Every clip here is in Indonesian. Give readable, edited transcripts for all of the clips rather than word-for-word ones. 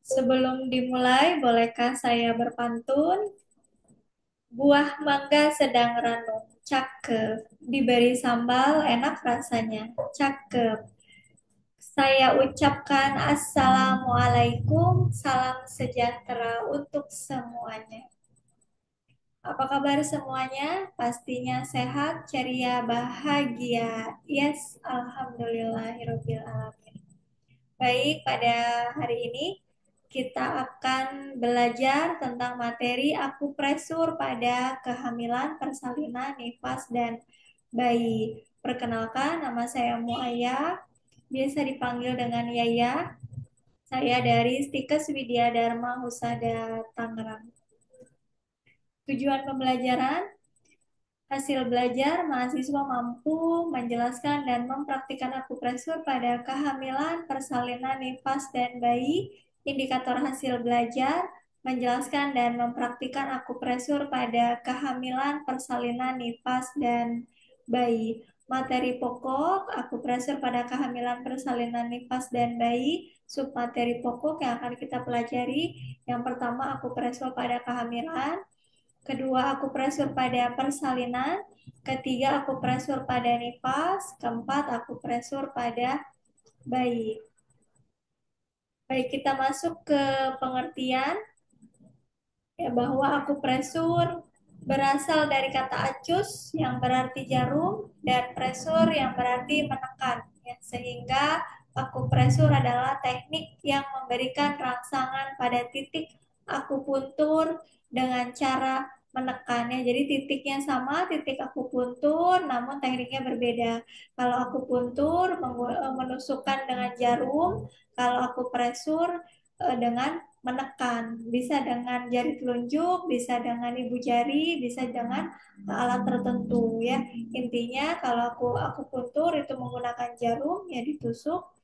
Sebelum dimulai, bolehkah saya berpantun? Buah mangga sedang ranum, cakep. Diberi sambal, enak rasanya, cakep. Saya ucapkan Assalamualaikum, salam sejahtera untuk semuanya. Apa kabar semuanya? Pastinya sehat, ceria, bahagia. Yes, alhamdulillahirobbilalamin. Baik, pada hari ini kita akan belajar tentang materi akupresur pada kehamilan, persalinan, nifas, dan bayi. Perkenalkan, nama saya Muaya, biasa dipanggil dengan Yaya. Saya dari Stikes Widya Dharma Husada, Tangerang. Tujuan pembelajaran, hasil belajar, mahasiswa mampu menjelaskan dan mempraktikkan akupresur pada kehamilan, persalinan, nifas, dan bayi. Indikator hasil belajar, menjelaskan dan mempraktikkan akupresur pada kehamilan, persalinan, nifas, dan bayi. Materi pokok, akupresur pada kehamilan, persalinan, nifas, dan bayi. Submateri pokok yang akan kita pelajari. Yang pertama, akupresur pada kehamilan. Kedua, akupresur pada persalinan. Ketiga, akupresur pada nifas. Keempat, akupresur pada bayi. Baik, kita masuk ke pengertian ya, bahwa akupresur berasal dari kata acus yang berarti jarum dan presur yang berarti menekan ya, sehingga akupresur adalah teknik yang memberikan rangsangan pada titik akupuntur dengan cara menekan ya. Jadi titiknya sama, titik akupuntur, namun tekniknya berbeda. Kalau akupuntur menusukkan dengan jarum, kalau akupresur dengan menekan, bisa dengan jari telunjuk, bisa dengan ibu jari, bisa dengan alat tertentu ya. Intinya kalau akupuntur itu menggunakan jarum ya ditusuk,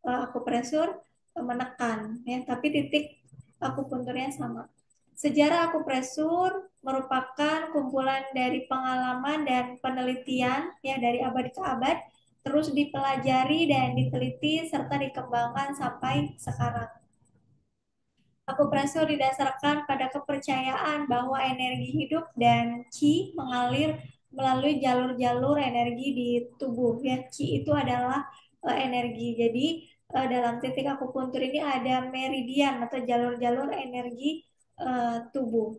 akupresur menekan ya, tapi titik akupunturnya sama. Sejarah akupresur merupakan kumpulan dari pengalaman dan penelitian ya dari abad ke abad, terus dipelajari dan diteliti serta dikembangkan sampai sekarang. Akupresur didasarkan pada kepercayaan bahwa energi hidup dan qi mengalir melalui jalur-jalur energi di tubuh. Ya, qi itu adalah energi. Jadi dalam titik akupuntur ini ada meridian atau jalur-jalur energi tubuh.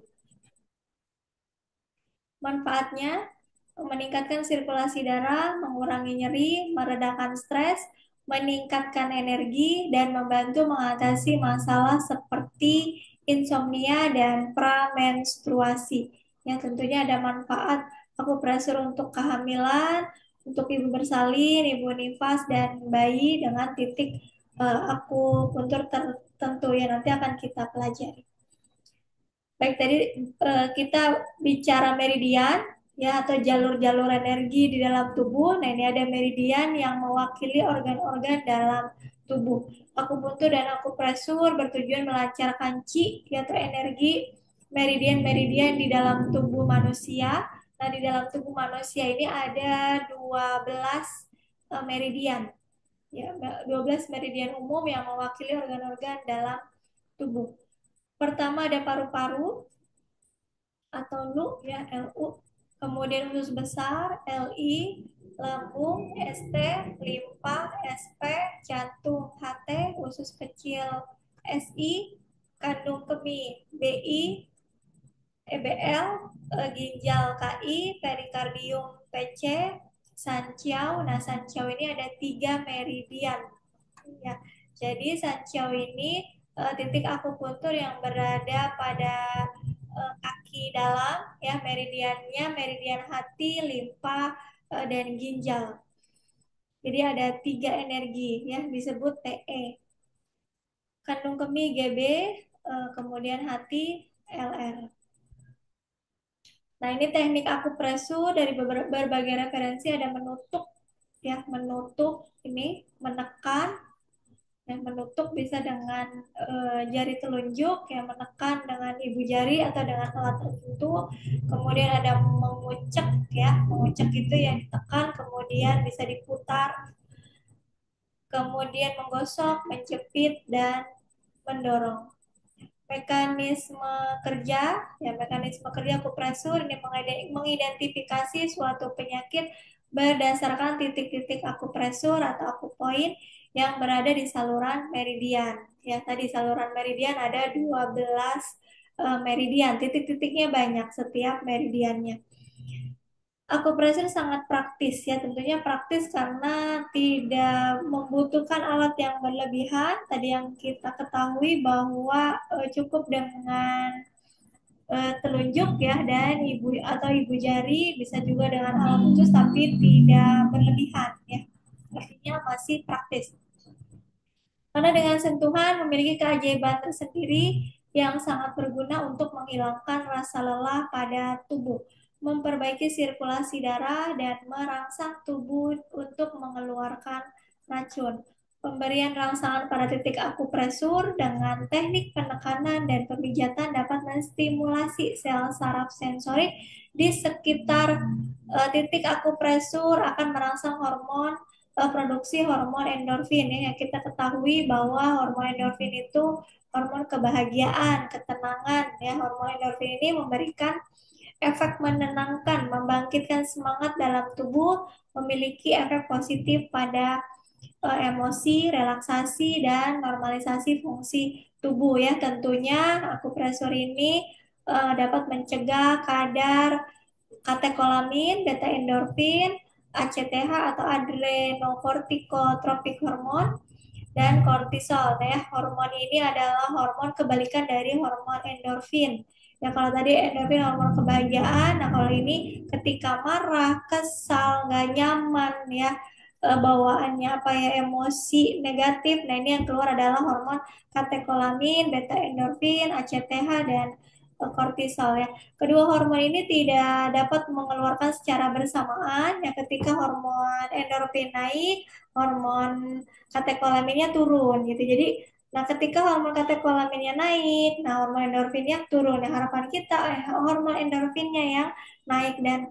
Manfaatnya meningkatkan sirkulasi darah, mengurangi nyeri, meredakan stres, meningkatkan energi, dan membantu mengatasi masalah seperti insomnia dan pramenstruasi. Yang tentunya ada manfaat akupresur untuk kehamilan, untuk ibu bersalin, ibu nifas, dan bayi dengan titik akupuntur tertentu yang nanti akan kita pelajari. Baik, tadi kita bicara meridian ya atau jalur-jalur energi di dalam tubuh. Nah, ini ada meridian yang mewakili organ-organ dalam tubuh. Akupuntur dan akupresur bertujuan melancarkan qi atau energi meridian-meridian di dalam tubuh manusia. Nah, di dalam tubuh manusia ini ada 12 meridian. Ya, 12 meridian umum yang mewakili organ-organ dalam tubuh. Pertama ada paru-paru atau LU ya, LU. Kemudian usus besar, LI, lambung, ST, limpa, SP, jantung, HT, usus kecil, SI, kandung kemih, BI, EBL, ginjal KI, perikardium PC, Sanqiao. Nah, Sanqiao ini ada 3 meridian. Ya, jadi Sanqiao ini titik akupuntur yang berada pada kaki dalam, ya meridiannya, meridian hati, limpa, dan ginjal. Jadi ada 3 energi, ya disebut TE. Kandung kemih GB, kemudian hati LR. Nah, ini teknik akupresur dari berbagai referensi, ada menutup ya, menutup ini, menekan. Yang menutup bisa dengan jari telunjuk, yang menekan dengan ibu jari atau dengan alat tertentu. Kemudian ada mengucek ya, mengucek itu yang ditekan, kemudian bisa diputar. Kemudian menggosok, menjepit, dan mendorong. Mekanisme kerja, ya mekanisme kerja akupresur ini mengidentifikasi suatu penyakit berdasarkan titik-titik akupresur atau akupoin yang berada di saluran meridian. Ya, tadi saluran meridian ada 12 meridian, titik-titiknya banyak setiap meridiannya. Akupresur sangat praktis ya, tentunya praktis karena tidak membutuhkan alat yang berlebihan. Tadi yang kita ketahui bahwa cukup dengan telunjuk ya dan ibu atau ibu jari, bisa juga dengan alat khusus tapi tidak berlebihan ya. Artinya masih praktis. Karena dengan sentuhan memiliki keajaiban tersendiri yang sangat berguna untuk menghilangkan rasa lelah pada tubuh, memperbaiki sirkulasi darah, dan merangsang tubuh untuk mengeluarkan racun. Pemberian rangsangan pada titik akupresur dengan teknik penekanan dan pemijatan dapat menstimulasi sel saraf sensorik di sekitar titik akupresur, akan merangsang produksi hormon endorfin ya. Yang kita ketahui bahwa hormon endorfin itu hormon kebahagiaan, ketenangan ya. Hormon endorfin ini memberikan efek menenangkan, membangkitkan semangat dalam tubuh, memiliki efek positif pada emosi, relaksasi, dan normalisasi fungsi tubuh ya. Tentunya akupresur ini dapat mencegah kadar katekolamin, beta endorfin, ACTH atau adrenokortikotropik hormon, dan kortisol. Nah, ya, hormon ini adalah hormon kebalikan dari hormon endorfin. Ya, kalau tadi endorfin hormon kebahagiaan, nah kalau ini ketika marah, kesal, nggak nyaman ya, bawaannya apa ya, emosi negatif. Nah, ini yang keluar adalah hormon katekolamin, beta endorfin, ACTH, dan kortisol ya. Kedua hormon ini tidak dapat mengeluarkan secara bersamaan ya. Ketika hormon endorfin naik, hormon katekolaminnya turun gitu. Jadi, nah ketika hormon katekolaminnya naik, nah hormon endorfinnya turun. Nah, harapan kita hormon endorfinnya yang naik dan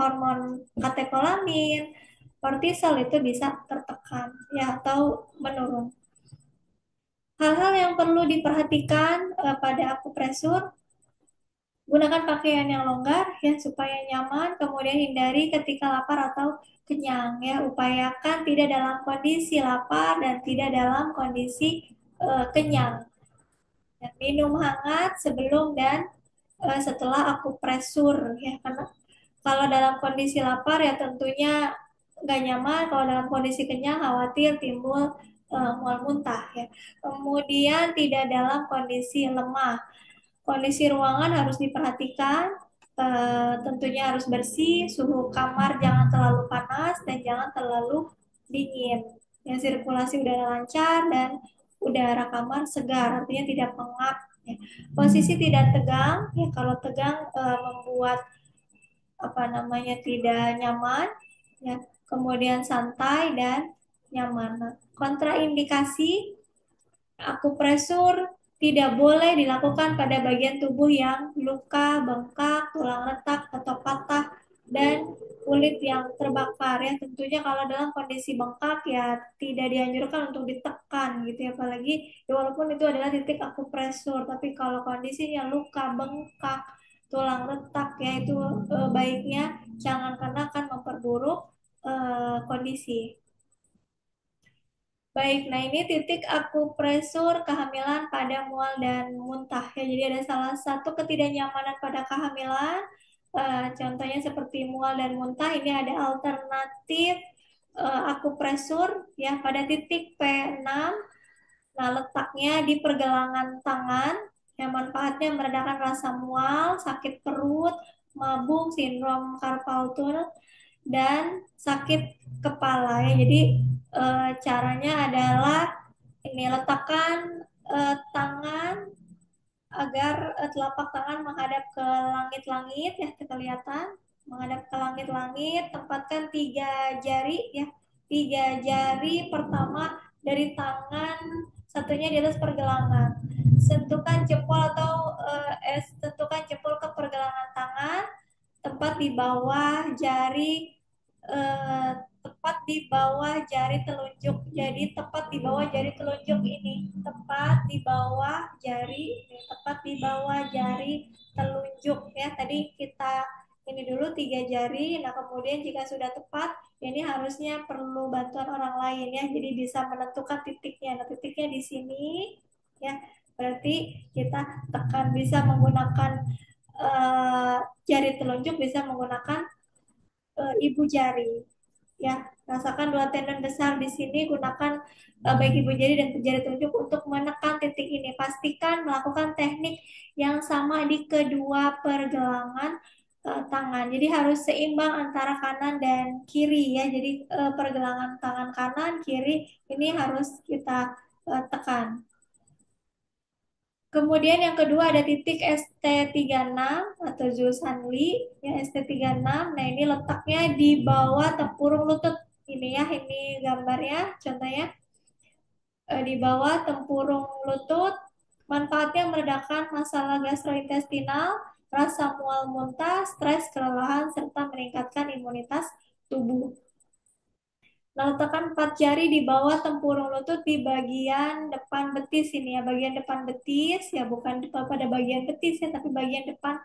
hormon katekolamin, kortisol itu bisa tertekan ya atau menurun. Hal-hal yang perlu diperhatikan pada akupresur: gunakan pakaian yang longgar ya supaya nyaman, kemudian hindari ketika lapar atau kenyang ya. Upayakan tidak dalam kondisi lapar dan tidak dalam kondisi kenyang. Ya, minum hangat sebelum dan setelah akupresur ya, karena kalau dalam kondisi lapar ya tentunya nggak nyaman, kalau dalam kondisi kenyang khawatir timbul mual muntah ya. Kemudian tidak dalam kondisi lemah. Kondisi ruangan harus diperhatikan, tentunya harus bersih, suhu kamar jangan terlalu panas dan jangan terlalu dingin. Yang sirkulasi udara lancar dan udara kamar segar, artinya tidak pengap. Ya. Posisi tidak tegang, ya kalau tegang membuat apa namanya tidak nyaman, ya. Kemudian santai dan nyaman. Nah, kontraindikasi akupresur tidak boleh dilakukan pada bagian tubuh yang luka, bengkak, tulang retak, atau patah, dan kulit yang terbakar ya. Tentunya kalau dalam kondisi bengkak ya tidak dianjurkan untuk ditekan gitu ya. Apalagi ya, walaupun itu adalah titik akupresur, tapi kalau kondisinya luka, bengkak, tulang retak ya itu baiknya jangan, karena akan memperburuk kondisi. Baik, nah ini titik akupresur kehamilan pada mual dan muntah ya. Jadi ada salah satu ketidaknyamanan pada kehamilan, contohnya seperti mual dan muntah. Ini ada alternatif akupresur ya pada titik P6. Nah, letaknya di pergelangan tangan. Yang manfaatnya meredakan rasa mual, sakit perut, mabuk, sindrom carpal tunnel, dan sakit kepala ya. Jadi caranya adalah ini, letakkan tangan agar telapak tangan menghadap ke langit-langit ya, kelihatan menghadap ke langit-langit. Tempatkan 3 jari ya, 3 jari pertama dari tangan satunya di atas pergelangan. Sentuhkan jempol atau tentukan jempol ke pergelangan tangan, tempat di bawah jari tepat di bawah jari telunjuk. Jadi tepat di bawah jari telunjuk ini, tepat di bawah jari, tepat di bawah jari telunjuk ya. Tadi kita ini dulu 3 jari. Nah, kemudian jika sudah tepat, ini harusnya perlu bantuan orang lain ya. Jadi bisa menentukan titiknya. Nah, titiknya di sini ya. Berarti kita tekan, bisa menggunakan eh, jari telunjuk, bisa menggunakan ibu jari ya. Rasakan dua tendon besar di sini, gunakan baik ibu jari dan jari telunjuk untuk menekan titik ini. Pastikan melakukan teknik yang sama di kedua pergelangan tangan. Jadi harus seimbang antara kanan dan kiri ya. Jadi pergelangan tangan kanan kiri ini harus kita tekan. Kemudian yang kedua ada titik ST36 atau Zulsanli ya, ST36. Nah, ini letaknya di bawah tempurung lutut. Ini ya, ini gambarnya, contohnya di bawah tempurung lutut. Manfaatnya meredakan masalah gastrointestinal, rasa mual muntah, stres, kelelahan, serta meningkatkan imunitas tubuh. Nah, letakkan 4 jari di bawah tempurung lutut di bagian depan betis ini ya, bagian depan betis ya, bukan pada bagian betis ya, tapi bagian depan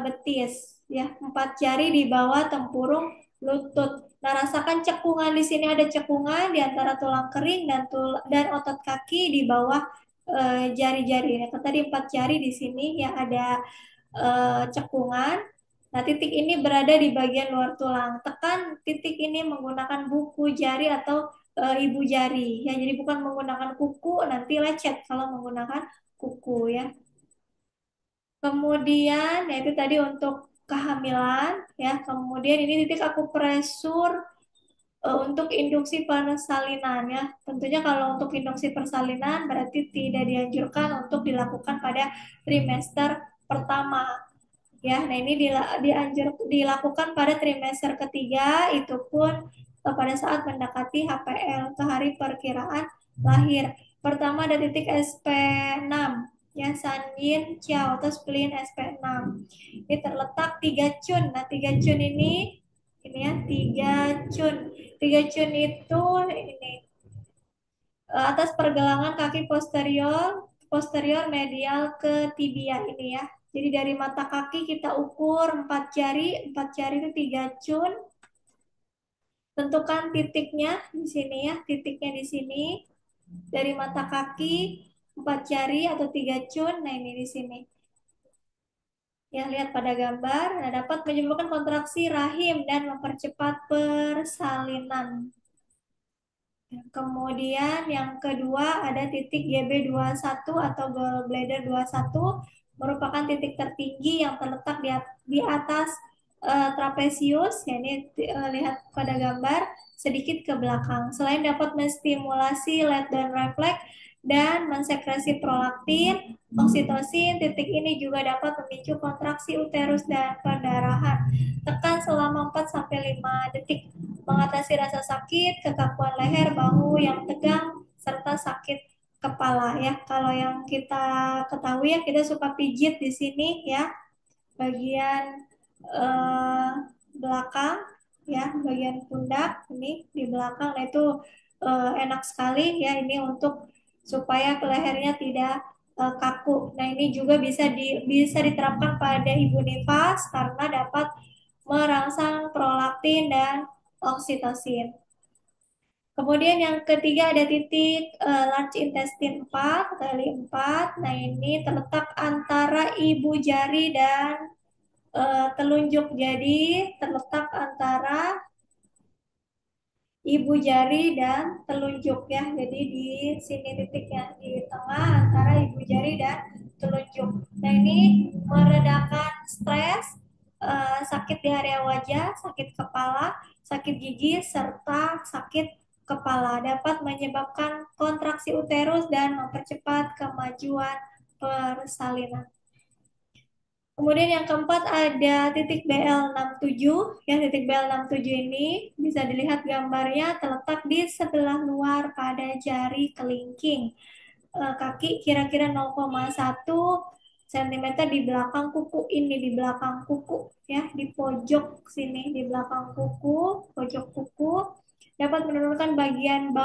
betis ya. 4 jari di bawah tempurung lutut. Nah, rasakan cekungan di sini, ada cekungan di antara tulang kering dan otot kaki di bawah jari-jari. Nah, tadi 4 jari di sini ya, ada cekungan. Nah, titik ini berada di bagian luar tulang. Tekan titik ini menggunakan buku jari atau ibu jari. Ya, jadi bukan menggunakan kuku, nanti lecet kalau menggunakan kuku ya. Kemudian, yaitu tadi untuk kehamilan ya. Kemudian ini titik akupresur untuk induksi persalinan ya. Tentunya kalau untuk induksi persalinan berarti tidak dianjurkan untuk dilakukan pada trimester pertama ya. Nah, ini dilakukan pada trimester ketiga, itu pun pada saat mendekati HPL ke hari perkiraan lahir. Pertama ada titik SP6 ya, Sanyin Chiao atau spleen SP6. Ini terletak 3 cun. Nah, 3 cun ini ya, 3 cun. 3 cun itu ini atas pergelangan kaki posterior posterior medial ke tibia ini ya. Jadi dari mata kaki kita ukur 4 jari itu 3 cun. Tentukan titiknya di sini ya, titiknya di sini. Dari mata kaki 4 jari atau 3 cun. Nah, ini di sini. Ya, lihat pada gambar. Nah, dapat menyebabkan kontraksi rahim dan mempercepat persalinan. Kemudian yang kedua ada titik GB21 atau gallbladder 21, merupakan titik tertinggi yang terletak di atas trapezius. Ya, ini lihat pada gambar sedikit ke belakang. Selain dapat menstimulasi letdown refleks dan mensekresi prolaktin, oksitosin, titik ini juga dapat memicu kontraksi uterus dan perdarahan. Tekan selama 4-5 detik. Mengatasi rasa sakit, kekakuan leher, bahu yang tegang, serta sakit kepala ya. Kalau yang kita ketahui ya, kita suka pijit di sini ya, bagian eh, belakang ya, bagian pundak ini di belakang. Nah, itu enak sekali ya, ini untuk supaya lehernya tidak kaku. Nah, ini juga bisa diterapkan pada ibu nifas karena dapat merangsang prolaktin dan oksitosin. Kemudian yang ketiga ada titik large intestine 4 kali 4. Nah, ini terletak antara ibu jari dan telunjuk. Jadi terletak antara ibu jari dan telunjuk ya. Jadi di sini titiknya di tengah antara ibu jari dan telunjuk. Nah, ini meredakan stres, sakit di area wajah, sakit kepala, sakit gigi, serta sakit kepala. Dapat menyebabkan kontraksi uterus dan mempercepat kemajuan persalinan. Kemudian yang keempat ada titik BL67. Ya, titik BL67 ini bisa dilihat gambarnya terletak di sebelah luar pada jari kelingking kaki, kira-kira 0,1 cm di belakang kuku ini, di belakang kuku ya, di pojok sini, di belakang kuku, pojok kuku. dapat menurunkan bagian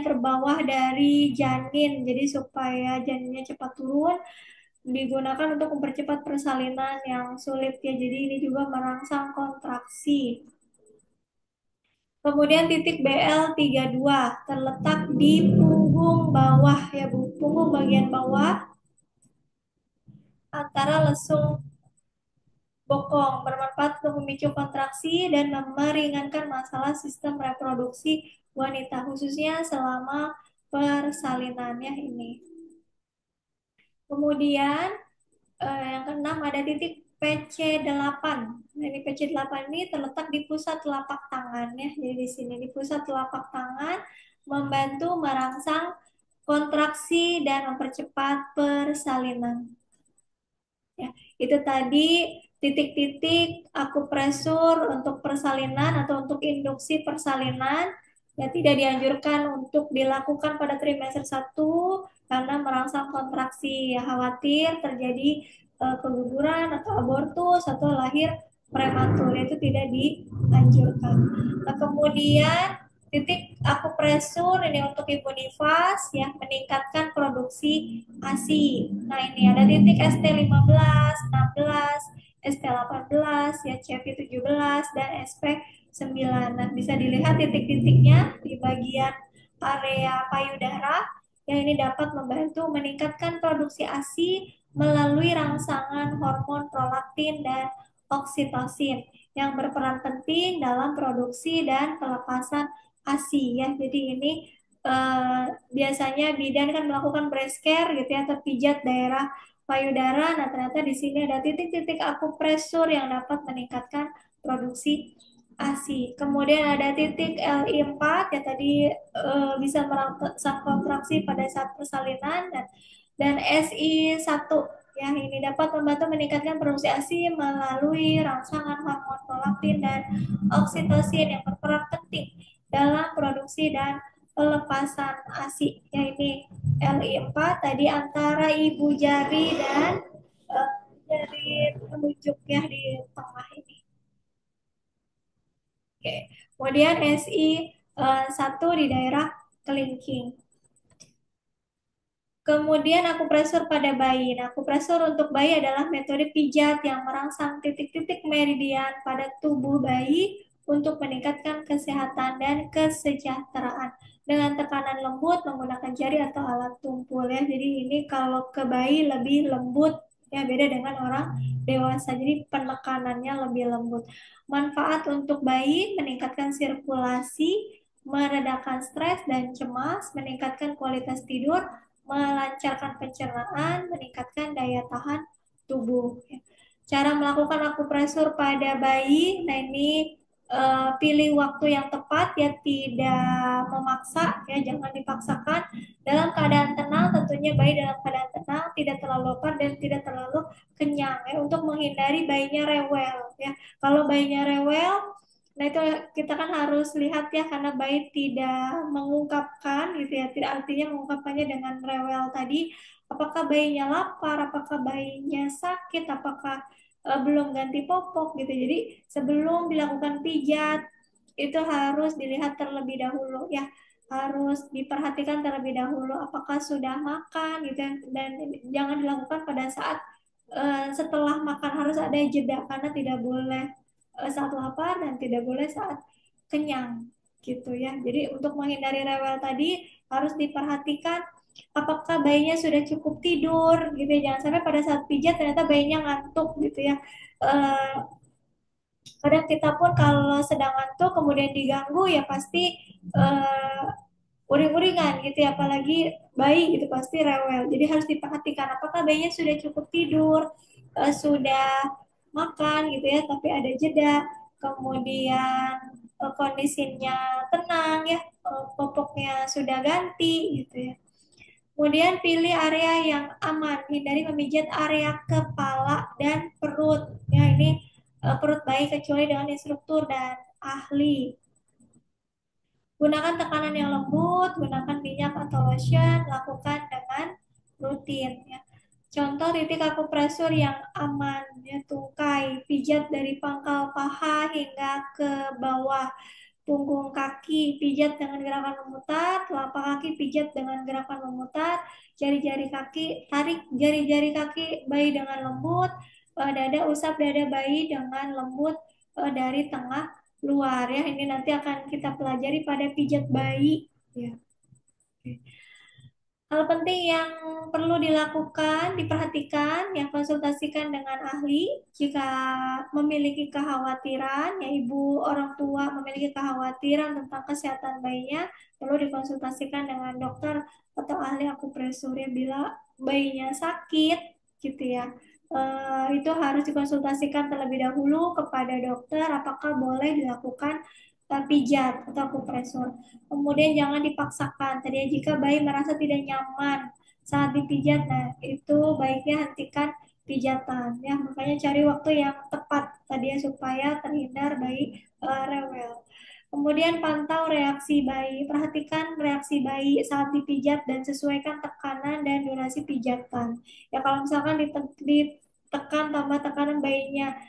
terbawah dari janin. Jadi supaya janinnya cepat turun, digunakan untuk mempercepat persalinan yang sulit ya. Jadi ini juga merangsang kontraksi. Kemudian titik BL32 terletak di punggung bawah ya Bu. Punggung bagian bawah antara lesung bokong, bermanfaat untuk memicu kontraksi dan meringankan masalah sistem reproduksi wanita khususnya selama persalinannya ini. Kemudian yang keenam ada titik PC8. Nah, ini PC8 ini terletak di pusat telapak tangan ya. Jadi di sini di pusat telapak tangan membantu merangsang kontraksi dan mempercepat persalinan. Ya, itu tadi titik-titik akupresur untuk persalinan atau untuk induksi persalinan yang tidak dianjurkan untuk dilakukan pada trimester 1 karena merangsang kontraksi. Ya, khawatir terjadi keguguran atau abortus atau lahir prematur itu tidak dianjurkan. Nah, kemudian titik akupresur ini untuk ibu nifas yang meningkatkan produksi ASI. Nah, ini ada titik ST15, 16, ST18, ya CP17 dan SP9. Nah, bisa dilihat titik-titiknya di bagian area payudara yang ini dapat membantu meningkatkan produksi ASI melalui rangsangan hormon prolaktin dan oksitosin yang berperan penting dalam produksi dan pelepasan ASI ya. Jadi ini biasanya bidan kan melakukan breast care gitu ya atau pijat daerah payudara. Nah, ternyata di sini ada titik-titik akupresur yang dapat meningkatkan produksi ASI. Kemudian ada titik LI4 yang tadi bisa merangsang kontraksi pada saat persalinan dan SI1 yang ini dapat membantu meningkatkan produksi ASI melalui rangsangan hormon prolaktin dan oksitosin yang berperan penting dalam produksi dan pelepasan ASI. Ya ini LI4 tadi antara ibu jari dan jari telunjuk ya di tengah ini. Oke. Kemudian SI1 di daerah kelingking. Kemudian akupresur pada bayi. Nah, akupresur untuk bayi adalah metode pijat yang merangsang titik-titik meridian pada tubuh bayi untuk meningkatkan kesehatan dan kesejahteraan dengan tekanan lembut menggunakan jari atau alat tumpul ya. Jadi ini kalau ke bayi lebih lembut ya, beda dengan orang dewasa. Jadi penekanannya lebih lembut. Manfaat untuk bayi meningkatkan sirkulasi, meredakan stres dan cemas, meningkatkan kualitas tidur, melancarkan pencernaan, meningkatkan daya tahan tubuh. Cara melakukan akupresur pada bayi, nah ini pilih waktu yang tepat ya, tidak memaksa ya, jangan dipaksakan. Dalam keadaan tenang, tentunya bayi dalam keadaan tenang, tidak terlalu lapar dan tidak terlalu kenyang ya, untuk menghindari bayinya rewel ya. Kalau bayinya rewel, nah itu kita kan harus lihat ya, karena bayi tidak mengungkapkan gitu ya, tidak artinya mengungkapkannya dengan rewel tadi, apakah bayinya lapar, apakah bayinya sakit, apakah belum ganti popok gitu. Jadi sebelum dilakukan pijat itu harus dilihat terlebih dahulu ya, harus diperhatikan terlebih dahulu apakah sudah makan gitu ya. Dan jangan dilakukan pada saat setelah makan, harus ada jeda karena tidak boleh saat lapar dan tidak boleh saat kenyang gitu ya. Jadi untuk menghindari rewel tadi harus diperhatikan apakah bayinya sudah cukup tidur gitu ya. Jangan sampai pada saat pijat ternyata bayinya ngantuk gitu ya. Eh, Kadang kita pun kalau sedang ngantuk kemudian diganggu ya pasti eh, uring-uringan gitu ya, apalagi bayi gitu pasti rewel. Jadi harus diperhatikan apakah bayinya sudah cukup tidur, sudah makan gitu ya, tapi ada jeda, kemudian kondisinya tenang ya, popoknya sudah ganti gitu ya. Kemudian pilih area yang aman, hindari memijat area kepala dan perut. Ya ini perut bayi kecuali dengan instruktur dan ahli. Gunakan tekanan yang lembut, gunakan minyak atau lotion, lakukan dengan rutin. Ya. Contoh titik akupresur yang aman, ya, tungkai, pijat dari pangkal paha hingga ke bawah. punggung kaki pijat dengan gerakan memutar, telapak kaki pijat dengan gerakan memutar, jari-jari kaki, tarik jari-jari kaki bayi dengan lembut, dada usap dada bayi dengan lembut dari tengah luar ya. Ini nanti akan kita pelajari pada pijat bayi ya. Hal penting yang perlu dilakukan, diperhatikan, yang konsultasikan dengan ahli. Jika memiliki kekhawatiran, ya ibu orang tua memiliki kekhawatiran tentang kesehatan bayinya, perlu dikonsultasikan dengan dokter atau ahli akupresur ya. Bila bayinya sakit, gitu ya, itu harus dikonsultasikan terlebih dahulu kepada dokter apakah boleh dilakukan pijat atau akupresur. Kemudian jangan dipaksakan. Tadi jika bayi merasa tidak nyaman saat dipijat, nah itu baiknya hentikan pijatan ya. Makanya cari waktu yang tepat tadi ya supaya terhindar bayi rewel. Kemudian pantau reaksi bayi. Perhatikan reaksi bayi saat dipijat dan sesuaikan tekanan dan durasi pijatan. Ya kalau misalkan ditekan tambah tekanan bayinya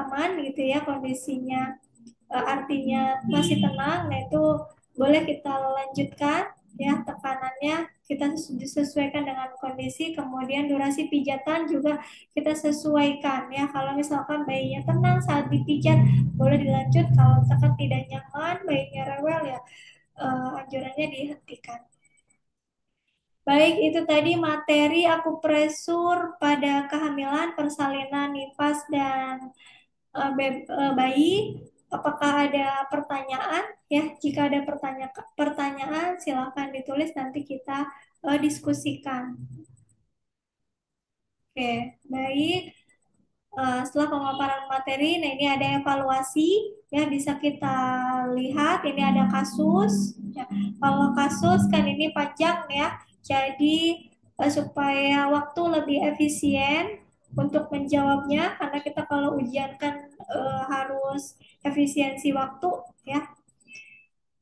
aman gitu ya kondisinya, artinya masih tenang, nah itu boleh kita lanjutkan ya tekanannya kita disesuaikan dengan kondisi, kemudian durasi pijatan juga kita sesuaikan ya. Kalau misalkan bayinya tenang saat dipijat boleh dilanjut, kalau misalkan tidak nyaman bayinya rewel ya anjurannya dihentikan. Baik, itu tadi materi akupresur pada kehamilan, persalinan, nifas, dan bayi. Apakah ada pertanyaan? Ya, jika ada pertanyaan, silakan ditulis nanti kita diskusikan. Oke, baik. Setelah pemaparan materi, nah ini ada evaluasi ya bisa kita lihat. Ini ada kasus. Ya, kalau kasus kan ini panjang ya, jadi supaya waktu lebih efisien untuk menjawabnya, karena kita kalau ujian kan harus efisiensi waktu ya.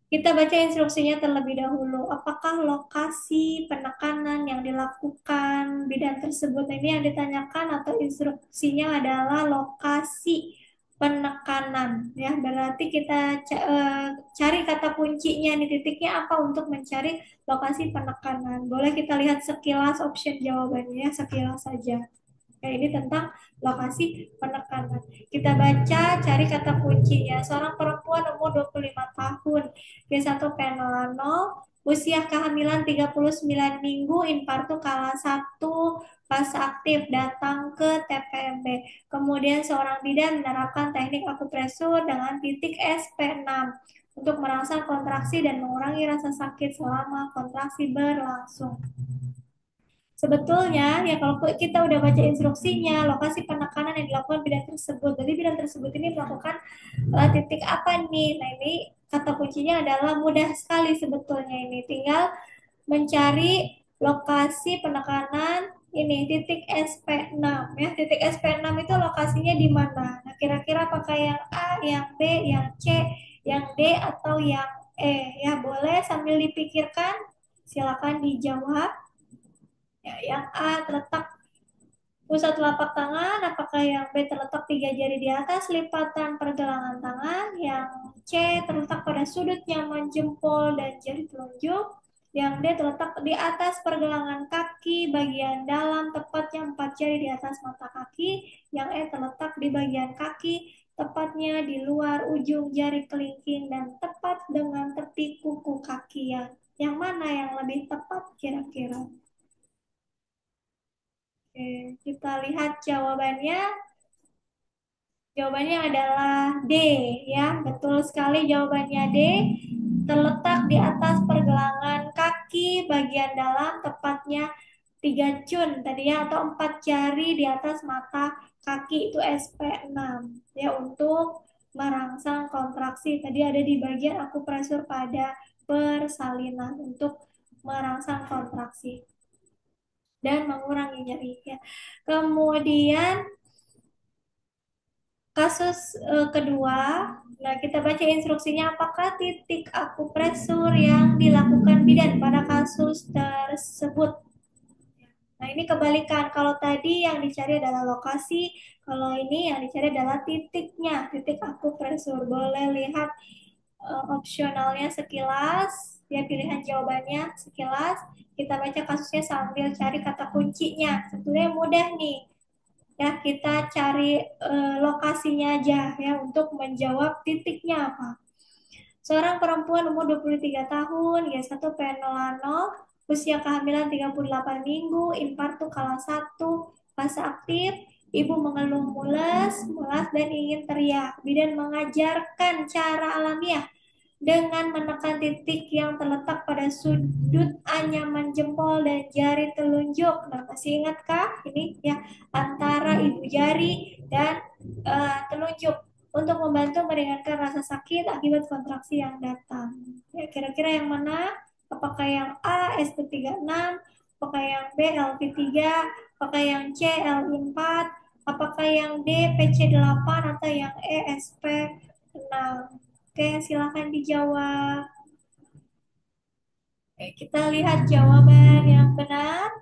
Kita baca instruksinya terlebih dahulu. Apakah lokasi penekanan yang dilakukan bidan tersebut? Nah, ini yang ditanyakan atau instruksinya adalah lokasi penekanan. Ya, berarti kita cari kata kuncinya, nih titiknya apa untuk mencari lokasi penekanan. Boleh kita lihat sekilas option jawabannya, sekilas saja. Nah, ini tentang lokasi penekanan. Kita baca, cari kata kuncinya. Seorang perempuan umur 25 tahun, G1 P0 usia kehamilan 39 minggu, infartu kala 1, fase aktif, datang ke TPMB. Kemudian seorang bidan menerapkan teknik akupresur dengan titik SP6 untuk merangsang kontraksi dan mengurangi rasa sakit selama kontraksi berlangsung. Sebetulnya ya kalau kita udah baca instruksinya, lokasi penekanan yang dilakukan bidan tersebut. Jadi bidan tersebut ini melakukan titik apa nih? Nah ini kata kuncinya adalah mudah sekali sebetulnya ini. Tinggal mencari lokasi penekanan ini titik SP6 ya. Titik SP6 itu lokasinya di mana? Nah kira-kira apakah yang A, yang B, yang C, yang D atau yang E? Ya boleh sambil dipikirkan. Silakan dijawab. Ya, yang A terletak pusat telapak tangan, apakah yang B terletak 3 jari di atas lipatan pergelangan tangan, yang C terletak pada sudut nyaman jempol dan jari telunjuk, yang D terletak di atas pergelangan kaki bagian dalam tepatnya 4 jari di atas mata kaki, yang E terletak di bagian kaki tepatnya di luar ujung jari kelingking dan tepat dengan tepi kuku kaki. Yang mana yang lebih tepat kira-kira? Oke, kita lihat jawabannya. Jawabannya adalah D, ya. Betul sekali jawabannya D. Terletak di atas pergelangan kaki bagian dalam, tepatnya 3 cun tadi ya, atau 4 jari di atas mata kaki, itu SP6 ya, untuk merangsang kontraksi. Tadi ada di bagian akupresur pada persalinan untuk merangsang kontraksi dan mengurangi nyeri ya. Kemudian kasus kedua, nah kita baca instruksinya. Apakah titik akupresur yang dilakukan bidan pada kasus tersebut? Nah ini kebalikan. Kalau tadi yang dicari adalah lokasi, kalau ini yang dicari adalah titiknya, titik akupresur. Boleh lihat opsionalnya sekilas, ya pilihan jawabannya sekilas. Kita baca kasusnya sambil cari kata kuncinya. Sebetulnya mudah nih. Ya, kita cari lokasinya aja ya untuk menjawab titiknya apa. Seorang perempuan umur 23 tahun, Y1 Penolano, usia kehamilan 38 minggu, infartu kala 1, fase aktif, ibu mengeluh mules, mulas dan ingin teriak. Bidan mengajarkan cara alamiah dengan menekan titik yang terletak pada sudut anyaman jempol dan jari telunjuk. Nah, masih ingatkah ini ya antara ibu jari dan telunjuk untuk membantu meringankan rasa sakit akibat kontraksi yang datang. Ya, kira-kira yang mana? Apakah yang A S36, apakah yang B LP3, apakah yang C LI4, apakah yang D PC8 atau yang E SP6? Oke, silakan dijawab. Oke, kita lihat jawaban yang benar.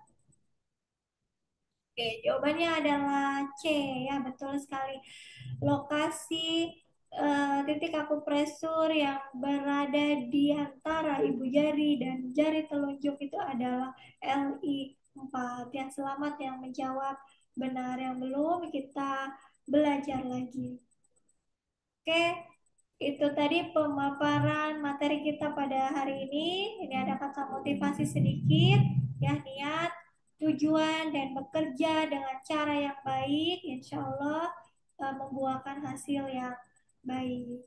Oke, jawabannya adalah C ya, betul sekali. Lokasi titik akupresur yang berada di antara ibu jari dan jari telunjuk itu adalah LI4. Yang selamat yang menjawab benar, yang belum kita belajar lagi. Oke, itu tadi pemaparan materi kita pada hari ini. Ini ada kata motivasi sedikit, ya niat, tujuan, dan bekerja dengan cara yang baik, insya Allah membuahkan hasil yang baik.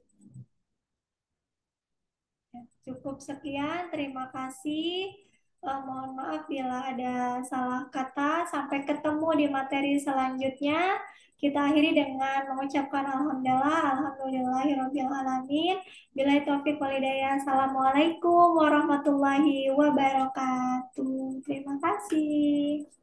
Ya, cukup sekian, terima kasih. Mohon maaf bila ada salah kata. Sampai ketemu di materi selanjutnya. Kita akhiri dengan mengucapkan alhamdulillah, alhamdulillahirabbil alamin. Bila taufik walhidayah. Assalamualaikum warahmatullahi wabarakatuh. Terima kasih.